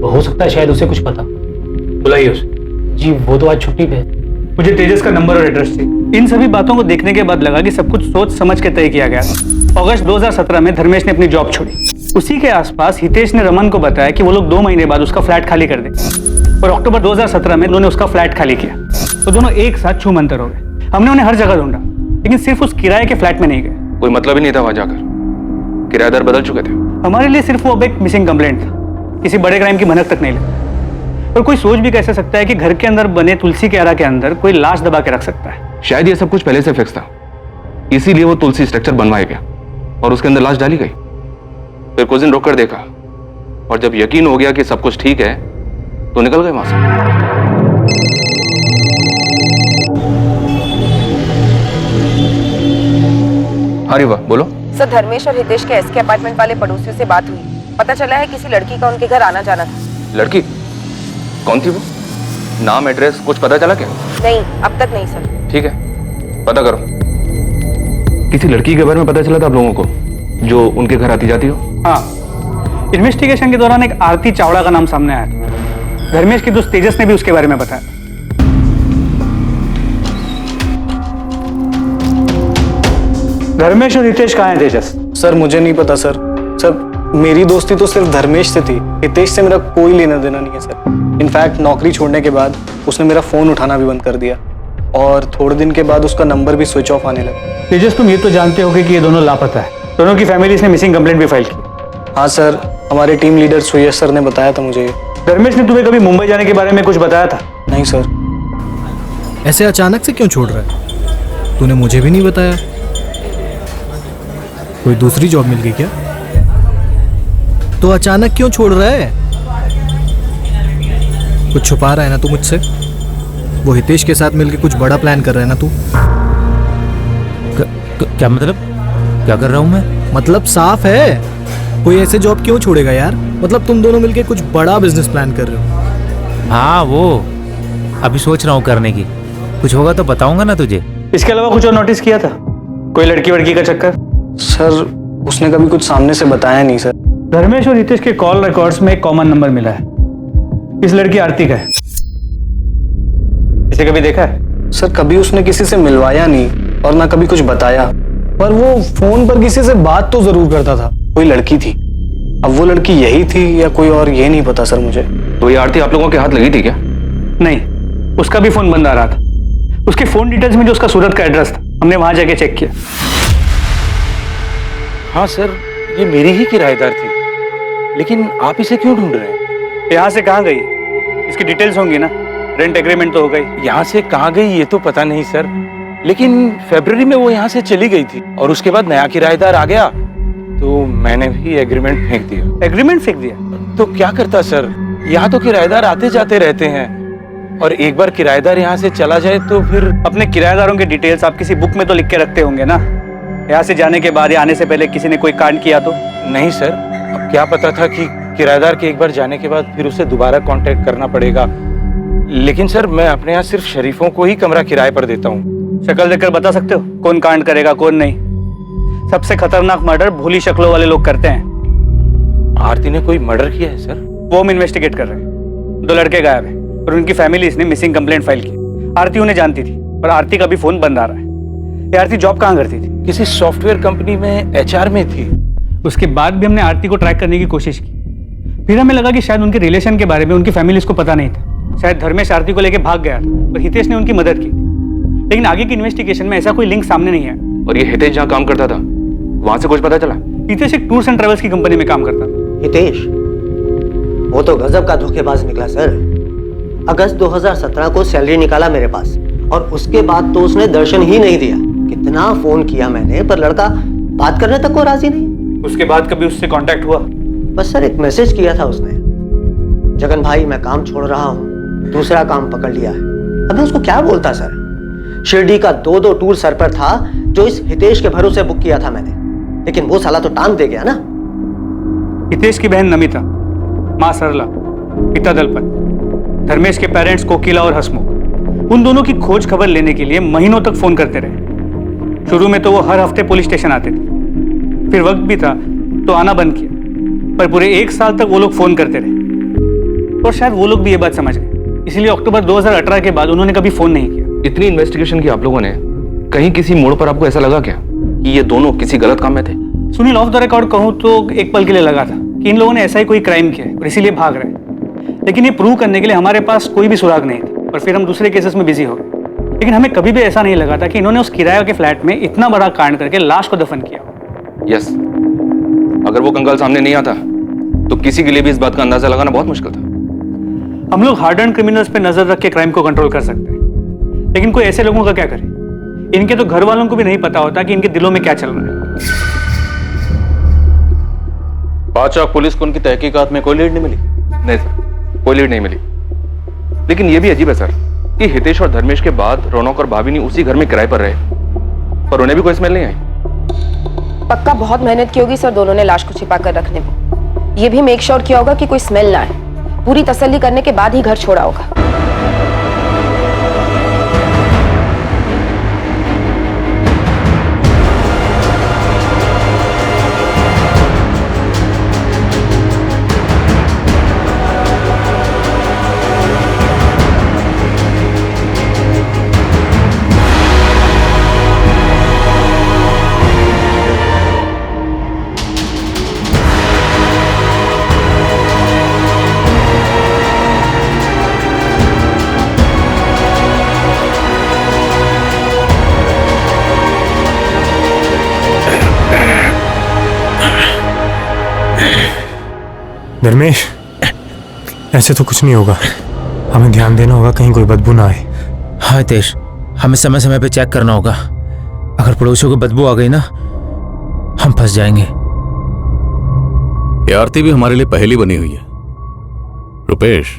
वो हो सकता है शायद उसे कुछ पता। बुलाइए उसे। जी वो तो आज छुट्टी पे है। मुझे तेजस का नंबर और एड्रेस चाहिए। इन सभी बातों को देखने के बाद लगा कि सब कुछ सोच समझ के तय किया गया था। अगस्त 2017 में धर्मेश ने अपनी जॉब छोड़ी। उसी के आसपास हितेश ने रमन को बताया कि वो लोग 2 महीने बाद उसका फ्लैट खाली कर दें, और अक्टूबर 2017 में उन्होंने उसका फ्लैट खाली किया। तो दोनों एक साथ छू मंतर हो गए। हमने उन्हें हर जगह ढूंढा, लेकिन सिर्फ उस किराए के फ्लैट में नहीं गए। कोई मतलब ही नहीं था वहां जाकर। किराएदार बदल चुके थे। हमारे लिए सिर्फ वो अब एक मिसिंग कंप्लेंट था, किसी बड़े क्राइम की भनक तक नहीं लगी। और कोई सोच भी कैसे सकता है कि घर के अंदर बने तुलसी क्यारा के अंदर कोई लाश दबा के रख सकता है? शायद ये सब कुछ पहले से फिक्स था, इसीलिए वो तुलसी स्ट्रक्चर बनवाया गया और उसके अंदर लाश डाली गई। फिर कुछ दिन रुक कर देखा, और जब यकीन हो गया कि सब कुछ ठीक है तो निकल गए वहां से। अरे वाह, बोलो। सर, धर्मेश और हितेश के एसके अपार्टमेंट वाले पड़ोसियों से बात हुई। पता चला है किसी लड़की का उनके घर आना जाना था। लड़की? कौन थी वो? नाम एड्रेस कुछ पता चला क्या? नहीं, अब तक नहीं सर। ठीक है, पता करो। किसी लड़की के बारे में पता चला था आप लोगों को जो उनके घर आती जाती हो? हाँ, इन्वेस्टिगेशन के दौरान एक आरती चावड़ा का नाम सामने आया था। धर्मेश के दोस्त तेजस ने भी उसके बारे में बताया। धर्मेश और हितेश कहाँ हैं तेजस? सर मुझे नहीं पता सर। सर मेरी दोस्ती तो सिर्फ धर्मेश से थी, हितेश से मेरा कोई लेना देना नहीं है सर। इनफैक्ट नौकरी छोड़ने के बाद उसने मेरा फोन उठाना भी बंद कर दिया, और थोड़े दिन के बाद उसका नंबर भी स्विच ऑफ आने लगा। तेजस, तुम ये तो जानते होगे कि ये दोनों लापता है। दोनों की फैमिलीज ने मिसिंग कंप्लेंट भी फाइल की। हाँ सर, हमारे टीम लीडर सुयश सर ने बताया था मुझे। धर्मेश ने तुम्हें कभी मुंबई जाने के बारे में कुछ बताया था? नहीं सर। ऐसे अचानक से क्यों छोड़ रहा है? तूने मुझे भी नहीं बताया। कोई दूसरी जॉब मिल गई क्या? तो अचानक क्यों छोड़ रहा है? कुछ छुपा रहा है ना तू मुझसे? वो हितेश के साथ मिलके कुछ बड़ा प्लान कर रहा है ना तू? क्या मतलब? क्या कर रहा हूँ मैं? मतलब साफ है, कोई ऐसे जॉब क्यों छोड़ेगा यार? मतलब तुम दोनों मिलके कुछ बड़ा बिजनेस प्लान कर रहे हो। हाँ, वो अभी सोच रहा हूँ करने की। कुछ होगा तो बताऊंगा ना तुझे। इसके अलावा कुछ और नोटिस किया था? कोई लड़की वड़की का चक्कर? सर उसने कभी कुछ सामने से बताया नहीं सर। धर्मेश और हितेश के कॉल रिकॉर्ड्स में एक कॉमन नंबर मिला है। इस लड़की आरती का है। इसे कभी देखा है? सर कभी उसने किसी से मिलवाया नहीं और ना कभी कुछ बताया, पर वो फोन पर किसी से बात तो जरूर करता था। कोई लड़की थी, अब वो लड़की यही थी या कोई और, ये नहीं पता सर मुझे। तो ये आरती आप लोगों के हाथ लगी थी क्या? नहीं, उसका भी फोन बंद आ रहा था। उसके फोन डिटेल्स में जो उसका सूरत का एड्रेस था, हमने वहां जाके चेक किया। हाँ सर, ये मेरी ही किराएदार थी, लेकिन आप इसे क्यों ढूंढ रहे हैं? यहाँ से कहाँ गई? इसकी डिटेल्स होंगी ना, रेंट एग्रीमेंट तो हो गई। यहाँ से कहाँ गई ये तो पता नहीं सर, लेकिन फरवरी में वो यहाँ से चली गई थी और उसके बाद नया किराएदार आ गया तो मैंने भी एग्रीमेंट फेंक दिया। एग्रीमेंट फेंक दिया? तो क्या करता सर, यहाँ तो किराएदार आते जाते रहते हैं, और एक बार किराएदार यहाँ से चला जाए तो फिर। अपने किराएदारों के डिटेल्स आप किसी बुक में तो लिख के रखते होंगे ना? यहाँ से जाने के बाद या आने से पहले किसी ने कोई कांड किया तो? नहीं सर, अब क्या पता था कि किराएदार के एक बार जाने के बाद फिर उसे दोबारा कांटेक्ट करना पड़ेगा। लेकिन सर मैं अपने यहाँ सिर्फ शरीफों को ही कमरा किराए पर देता हूँ। शक्ल देखकर बता सकते हो कौन कांड करेगा कौन नहीं? सबसे खतरनाक मर्डर भोली शक्लों वाले लोग करते हैं। आरती ने कोई मर्डर किया है सर? वो हम इन्वेस्टिगेट कर रहे हैं। 2 लड़के गायब हैं और उनकी फैमिलीज ने मिसिंग कंप्लेंट फाइल की। आरती उन्हें जानती थी और आरती का भी फोन बंद आ रहा है। ये आरती जॉब कहाँ करती थी? किसी सॉफ्टवेयर कंपनी में HR में थी। उसके बाद भी हमने आरती को ट्रैक करने की कोशिश की। फिर हमें लगा कि शायद उनके रिलेशन के बारे में उनकी फैमिलीज को पता नहीं था। शायद धर्मेश आरती को लेकर भाग गया था और हितेश ने उनकी मदद की, लेकिन आगे की इन्वेस्टिगेशन में ऐसा कोई लिंक सामने नहीं आया। और ये हितेश जहाँ काम करता था वहां से कुछ पता चला? हितेश एक टूर्स एंड ट्रेवल्स की कंपनी में काम करता था। हितेश वो तो गजब का धोखेबाज निकला सर। अगस्त 2017 को सैलरी निकाला मेरे पास और उसके बाद तो उसने दर्शन ही नहीं दिया। कितना फोन किया मैंने पर लड़का बात करने तक को राजी नहीं। उसके बाद कभी उससे कांटेक्ट हुआ? बस सर एक मैसेज किया था उसने, जगन भाई मैं काम छोड़ रहा हूँ, दूसरा काम पकड़ लिया है। अब मैं उसको क्या बोलता सर। शिरडी का 2 टूर सर पर था जो इस हितेश के भरोसे बुक किया था मैंने, लेकिन वो साला तो टांग दे गया ना। हितेश की बहन नमिता, माँ सरला, पिता दलपत, धर्मेश के पेरेंट्स कोकिला और हसमुख, उन दोनों की खोज खबर लेने के लिए महीनों तक फोन करते रहे। शुरू में तो वो हर हफ्ते पुलिस स्टेशन आते थे, फिर वक्त भी था तो आना बंद किया, पर पूरे 1 साल तक वो लोग फोन करते रहे और शायद वो लोग भी ये बात समझ गए, इसलिए अक्टूबर 2018 के बाद उन्होंने कभी फोन नहीं किया। इतनी इन्वेस्टिगेशन की आप लोगों ने, कहीं किसी मोड़ पर आपको ऐसा लगा क्या कि ये दोनों किसी गलत काम में थे? सुनील, ऑफ द रिकॉर्ड कहूं तो एक पल के लिए लगा था कि इन लोगों ने ऐसा ही कोई क्राइम किया है और इसीलिए भाग रहे हैं, लेकिन ये प्रूव करने के लिए हमारे पास कोई भी सुराग नहीं थी और फिर हम दूसरे केसेस में बिजी हो गए। लेकिन हमें कभी भी ऐसा नहीं लगा था कि इन्होंने उस किराए के फ्लैट में इतना बड़ा कांड करके लाश को दफन किया। यस, अगर वो कंकाल सामने नहीं आता तो किसी के लिए भी इस बात का अंदाजा लगाना बहुत मुश्किल था। हम लोग हार्ड एंड क्रिमिनल्स पे नजर रख के क्राइम को कंट्रोल कर सकते हैं, लेकिन कोई ऐसे लोगों का क्या करे? इनके तो घर वालों को भी नहीं पता होता कि इनके दिलों में क्या चल रहा है। बादशाह पुलिस को उनकी तहकीकात में कोई लीड नहीं मिली? नहीं सर, कोई लीड नहीं मिली। लेकिन यह भी अजीब है सर कि हितेश और धर्मेश के बाद रौनक और भाभी नहीं उसी घर में किराए पर रहे, पर उन्हें भी कोई स्मेल नहीं आई। पक्का बहुत मेहनत की होगी सर दोनों ने लाश को छिपा कर रखने में। ये भी मेक श्योर किया होगा कि कोई स्मेल ना आए। पूरी तसल्ली करने के बाद ही घर छोड़ा होगा। धर्मेश, ऐसे तो कुछ नहीं होगा। हमें ध्यान देना होगा कहीं कोई बदबू ना आए। हाँ हितेश, हमें समय समय पे चेक करना होगा। अगर पड़ोसियों को बदबू आ गई ना, हम फंस जाएंगे। ये आरती भी हमारे लिए पहेली बनी हुई है। रुपेश,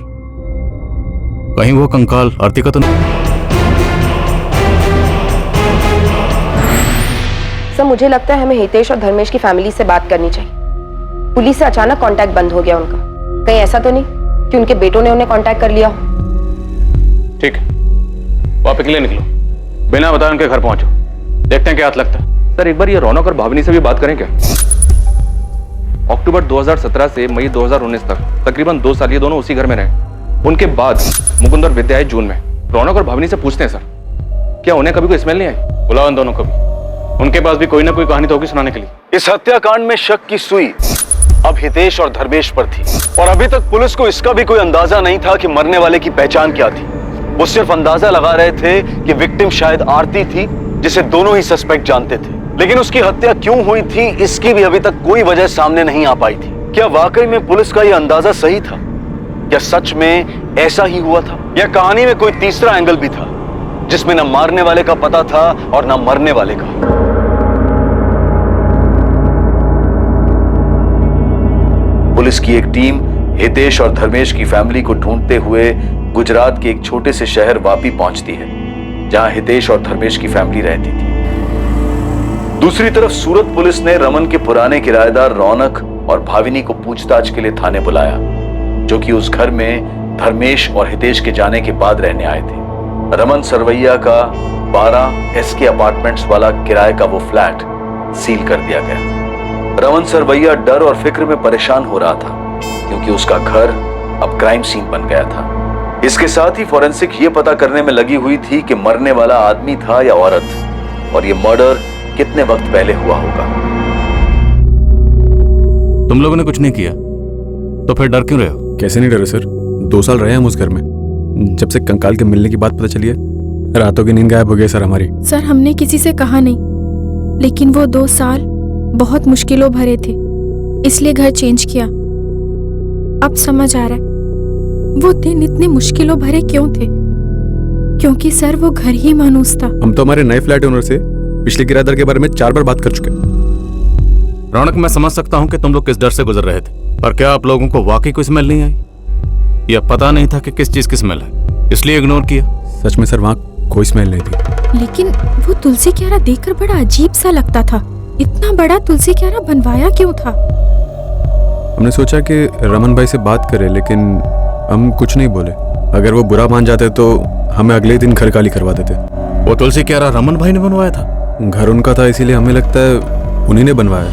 कहीं वो कंकाल आरती का तो नहीं? सर मुझे लगता है हमें हितेश और धर्मेश की फैमिली से बात करनी चाहिए। पुलिस से अचानक कांटेक्ट बंद हो गया उनका। कहीं ऐसा तो नहीं कि उनके बेटों ने उन्हें कांटेक्ट कर लिया हो? ठीक है, आप अकेले निकलो, बिना बताए उनके घर पहुंचो, देखते हैं क्या हाथ लगता है। सर एक बार ये रौनक और भावनी से भी बात करें क्या? अक्टूबर 2017 से मई 2019 तक तकरीबन 2 साल ये दोनों उसी घर में रहे। उनके बाद मुकुंद और विद्या जून में। रौनक और भावनी से पूछते हैं सर, क्या उन्हें कभी कोई स्मेल नहीं आई? बुलाओ इन दोनों को भी, उनके पास भी कोई ना कोई कहानी तो होगी सुनाने के लिए। इस हत्याकांड में शक की सुई अब हितेश और धर्मेश पर थी और अभी तक पुलिस को इसका भी कोई अंदाजा नहीं था कि मरने वाले की पहचान क्या थी। वो सिर्फ अंदाजा लगा रहे थे कि विक्टिम शायद आरती थी, जिसे दोनों ही सस्पेक्ट जानते थे। लेकिन उसकी हत्या क्यों हुई थी, इसकी भी अभी तक कोई वजह सामने नहीं आ पाई थी। क्या वाकई में पुलिस का यह अंदाजा सही था? क्या सच में ऐसा ही हुआ था, या कहानी में कोई तीसरा एंगल भी था जिसमें न मारने वाले का पता था और न मरने वाले का? पुलिस की एक टीम हितेश और धर्मेश की फैमिली को ढूंढते हुए गुजरात के एक छोटे से शहर वापी पहुंचती है, जहां हितेश और धर्मेश की फैमिली रहती थी। दूसरी तरफ सूरत पुलिस ने रमन के पुराने किराएदार रौनक और भाविनी को पूछताछ के लिए थाने बुलाया, जो कि उस घर में धर्मेश और हितेश के जाने के बाद रहने आए थे। रमन सरवैया का 12 SK अपार्टमेंट्स वाला किराए का वो फ्लैट सील कर दिया गया। रमन सरवैया डर और फिक्र में परेशान हो रहा था, क्योंकि उसका घर अब क्राइम सीन बन गया था। इसके साथ ही फॉरेंसिक ये पता करने में लगी हुई थी कि मरने वाला आदमी था या औरत, और ये मर्डर कितने वक्त पहले हुआ होगा। तुम लोगों ने कुछ नहीं किया तो फिर डर क्यों रहे हो? कैसे नहीं डरे सर, 2 साल रहे हम उस घर में। जब से कंकाल के मिलने की बात पता चली है, रातों की नींद गायब हो गई सर हमारी। सर हमने किसी से कहा नहीं, लेकिन वो 2 साल बहुत मुश्किलों भरे थे, इसलिए घर चेंज किया। अब समझ आ रहा है वो दिन इतने मुश्किलों भरे क्यों थे, क्योंकि सर वो घर ही मानूस था। हम तो हमारे नए फ्लैट ओनर से पिछले किराएदार के बारे में 4 बार बात कर चुके हैं। रौनक, मैं समझ सकता हूँ कि तुम लोग किस डर से गुजर रहे थे, पर क्या आप लोगों को वाकई कोई स्मेल नहीं आई? या पता नहीं था कि किस चीज की स्मेल है, इसलिए इग्नोर किया? सच में सर, वहाँ कोई स्मेल नहीं थी। लेकिन वो तुलसी क्यारा देखकर बड़ा अजीब सा लगता था। इतना बड़ा तुलसी क्यारा बनवाया क्यों था? हमने सोचा कि रमन भाई से बात करें, लेकिन हम कुछ नहीं बोले। अगर वो बुरा मान जाते तो हमें अगले दिन घर खाली करवा देते। वो तुलसी क्यारा रमन भाई ने बनवाया था? घर उनका था, इसीलिए हमें लगता है उन्हीं ने बनवाया।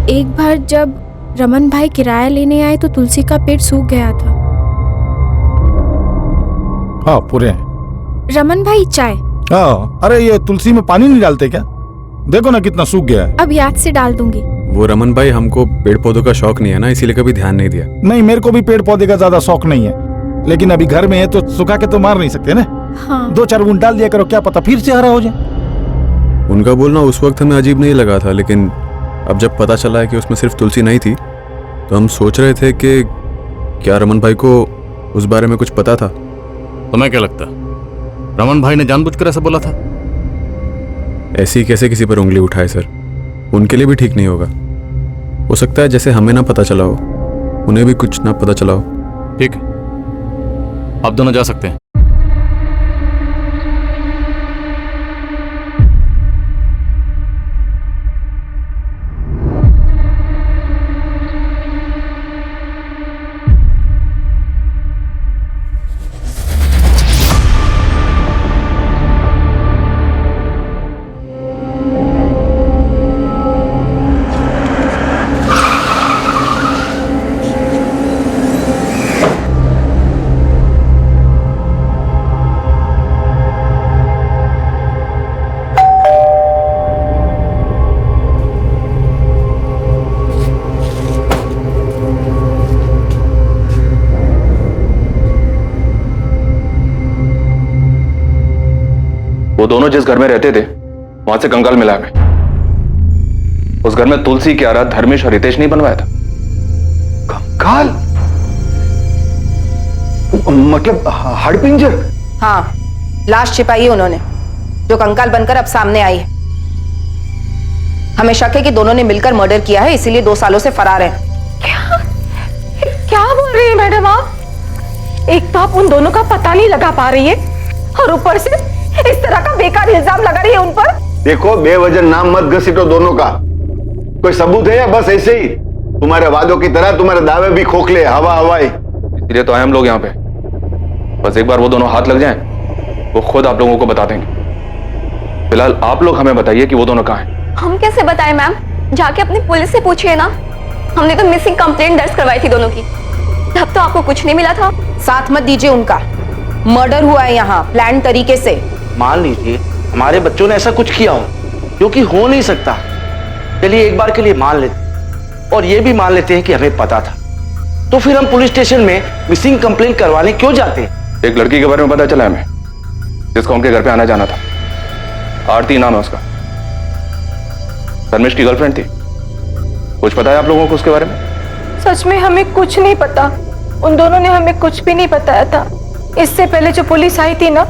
एक बार जब रमन भाई किराया लेने आए तो तुलसी का पेट सूख गया था। हाँ, पूरे हैं। रमन भाई चाय। हाँ, अरे ये तुलसी में पानी नहीं डालते क्या? देखो ना कितना सूख गया है। अब याद से डाल दूंगी। वो रमन भाई, हमको पेड़ पौधों का शौक नहीं है ना, इसीलिए कभी ध्यान नहीं दिया। नहीं, मेरे को भी पेड़ पौधे का ज्यादा शौक नहीं है, लेकिन अभी घर में है तो सुखा के तो मार नहीं सकते ना। हाँ। 2-4 बूंद डाल दिया करो, क्या पता फिर से हरा हो जाए। उनका बोलना उस वक्त हमें अजीब नहीं लगा था, लेकिन अब जब पता चला है कि उसमें सिर्फ तुलसी नहीं थी, तो हम सोच रहे थे कि क्या रमन भाई को उस बारे में कुछ पता था। तुम्हें क्या लगता, रमन भाई ने जानबूझकर ऐसा बोला था? ऐसे ही कैसे किसी पर उंगली उठाए सर, उनके लिए भी ठीक नहीं होगा। हो सकता है जैसे हमें ना पता चला हो, उन्हें भी कुछ ना पता चला हो। ठीक है, आप दोनों जा सकते हैं। वो दोनों जिस घर में रहते थे वहां से कंकाल मिला हमें। उस घर में तुलसी, क्यारा, धर्मेश और हितेश नहीं बनवाया था। कंकाल? मतलब हड़पिंजर? हाँ, लाश छिपाई है उन्होंने, जो कंकाल बनकर अब सामने आई है। हमें शक है कि दोनों ने मिलकर मर्डर किया है, इसीलिए 2 सालों से फरार हैं। क्या बोल रही है मैडम आप? एक तो आप उन दोनों का पता नहीं लगा पा रही है, और ऊपर से इस तरह का बेकार इल्जाम लगा रही है उन पर। देखो, बेवजह नाम मत घसीटो दोनों का। कोई सबूत है या बस ऐसे ही तुम्हारे वादों की तरह तुम्हारे दावे भी खोखले, हवा हवाई? इसलिए तो आए हम लोग यहाँ पे। बस एक बार वो दोनों हाथ लग जाएं, वो खुद आप लोगों को बता देंगे। फिलहाल आप लोग हमें बताइए कि वो दोनों कहाँ हैं। हम कैसे बताएं मैम? जाके अपनी पुलिस से पूछिए ना। हमने तो मिसिंग कंप्लेंट दर्ज करवाई थी दोनों की, तब तो आपको कुछ नहीं मिला था। साथ मत दीजिए उनका। मर्डर हुआ है यहाँ प्लान तरीके से। मान लीजिए हमारे बच्चों ने ऐसा कुछ किया हो, जो कि हो नहीं सकता। चलिए एक बार के लिए मान लेते, और ये भी मान लेते हैं कि हमें पता था, तो फिर हम पुलिस स्टेशन में मिसिंग कंप्लेंट करवाने क्यों जाते? एक लड़की के बारे में पता चला हमें, जिसका उनके घर पे आना जाना था। आरती नाम है उसका, धर्मेश की गर्लफ्रेंड थी। कुछ पता है आप लोगों को उसके बारे में? सच में हमें कुछ नहीं पता। उन दोनों ने हमें कुछ भी नहीं बताया था। इससे पहले जो पुलिस आई थी ना,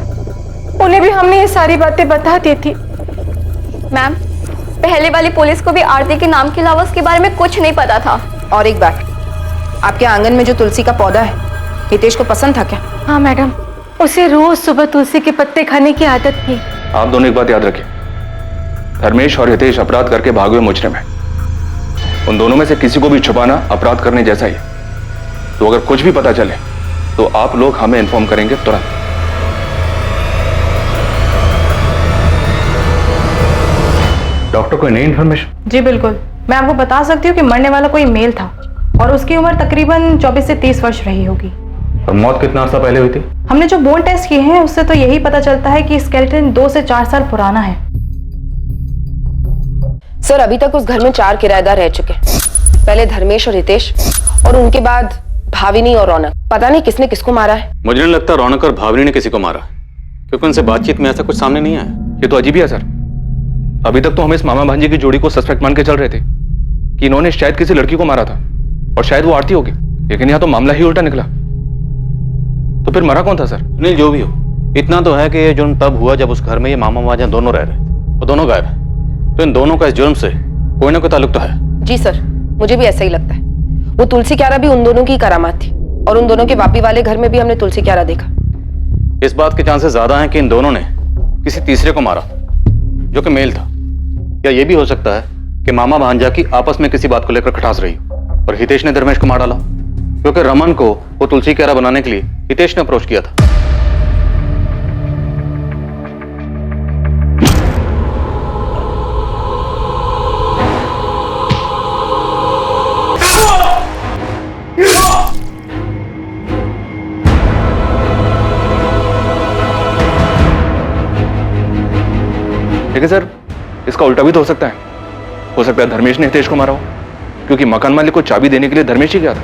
उन्हें भी हमने ये सारी बातें बता दी थी। मैम, पहले वाली पुलिस को भी आरती के नाम के अलावा उसके बारे में कुछ नहीं पता था। और एक बात, आपके आंगन में जो तुलसी का पौधा है, हितेश को पसंद था क्या? हाँ मैडम, उसे रोज सुबह तुलसी के पत्ते खाने की आदत थी। आप दोनों एक बात याद रखिए, धर्मेश और हितेश अपराध करके भागे हुए मुजरिम हैं। उन दोनों में से किसी को भी छुपाना अपराध करने जैसा ही है। तो अगर कुछ भी पता चले तो आप लोग हमें इन्फॉर्म करेंगे तुरंत। डॉक्टर, कोई नई इन्फॉर्मेशन? जी बिल्कुल, मैं आपको बता सकती हूँ कि मरने वाला कोई मेल था और उसकी उम्र तकरीबन 24 से 30 वर्ष रही होगी। और मौत कितना अर्सा पहले हुई थी? हमने जो बोन टेस्ट किए हैं उससे तो यही पता चलता है कि स्केलेटन 2 से 4 साल पुराना है। सर, अभी तक उस घर में 4 किराएदार रह चुके। पहले धर्मेश और हितेश, और उनके बाद भाविनी और रौनक। पता नहीं किसने किसको मारा है। मुझे नहीं लगता रौनक और भावनी ने किसी को मारा, क्योंकि उनसे बातचीत में ऐसा कुछ सामने नहीं आया। ये तो अजीब ही है सर। अभी तक तो हम इस मामा भांजे की जोड़ी को सस्पेक्ट मान के चल रहे थे कि इन्होंने शायद किसी लड़की को मारा था और शायद वो आरती होगी, लेकिन यहां तो मामला ही उल्टा निकला। तो फिर मरा कौन था सर? नहीं, जो भी हो, इतना तो है कि ये जुर्म तब हुआ जब उस घर में ये मामा भांजा दोनों रह रहे थे। वो दोनों गायब है, तो इन दोनों का इस जुर्म से कोई ना कोई ताल्लुक तो है। जी सर, मुझे भी ऐसा ही लगता है। वो तुलसी क्यारा भी उन दोनों की करामात थी और उन दोनों के वापी वाले घर में भी हमने तुलसी क्यारा देखा। इस बात के चांसेस ज्यादा हैं कि इन दोनों ने किसी तीसरे को मारा जो कि मेल था। या ये भी हो सकता है कि मामा भांजा की आपस में किसी बात को लेकर खटास रही और हितेश ने धर्मेश को मार डाला, क्योंकि रमन को वो तुलसी क्यारा बनाने के लिए हितेश ने अप्रोच किया था। लेकिन सर, इसका उल्टा भी तो हो सकता है धर्मेश ने हितेश को मारा हो, क्योंकि मकान मालिक को चाबी देने के लिए धर्मेश ही गया था।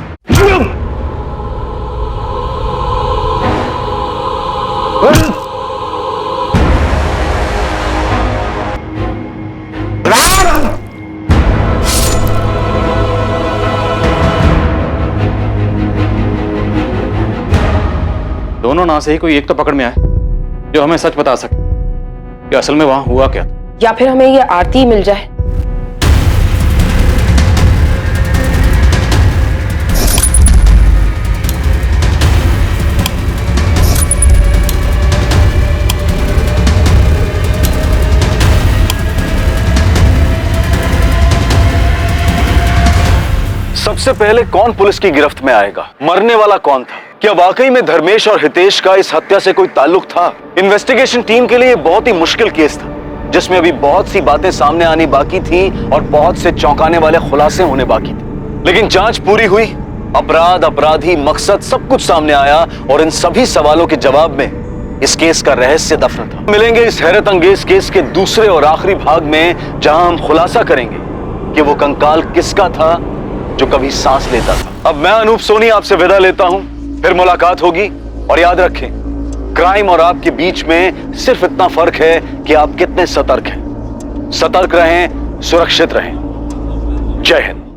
दोनों ना से ही कोई एक तो पकड़ में आए जो हमें सच बता सके कि असल में वहां हुआ क्या था। या फिर हमें ये आरती मिल जाए। सबसे पहले कौन पुलिस की गिरफ्त में आएगा? मरने वाला कौन था? क्या वाकई में धर्मेश और हितेश का इस हत्या से कोई ताल्लुक था? इन्वेस्टिगेशन टीम के लिए बहुत ही मुश्किल केस था, जिसमें अभी बहुत सी बातें सामने आनी बाकी थी और बहुत से चौंकाने वाले खुलासे होने बाकी थे। लेकिन जांच पूरी हुई, अपराध, अपराधी, मकसद सब कुछ सामने आया और इन सभी सवालों के जवाब में इस केस का रहस्य दफन था। मिलेंगे इस हैरत अंगेज केस के दूसरे और आखिरी भाग में, जहां हम खुलासा करेंगे कि वो कंकाल किसका था जो कभी सांस लेता था। अब मैं अनूप सोनी आपसे विदा लेता हूं, फिर मुलाकात होगी। और याद रखें, क्राइम और आपके बीच में सिर्फ इतना फर्क है कि आप कितने सतर्क हैं। सतर्क रहें, सुरक्षित रहें। जय हिंद।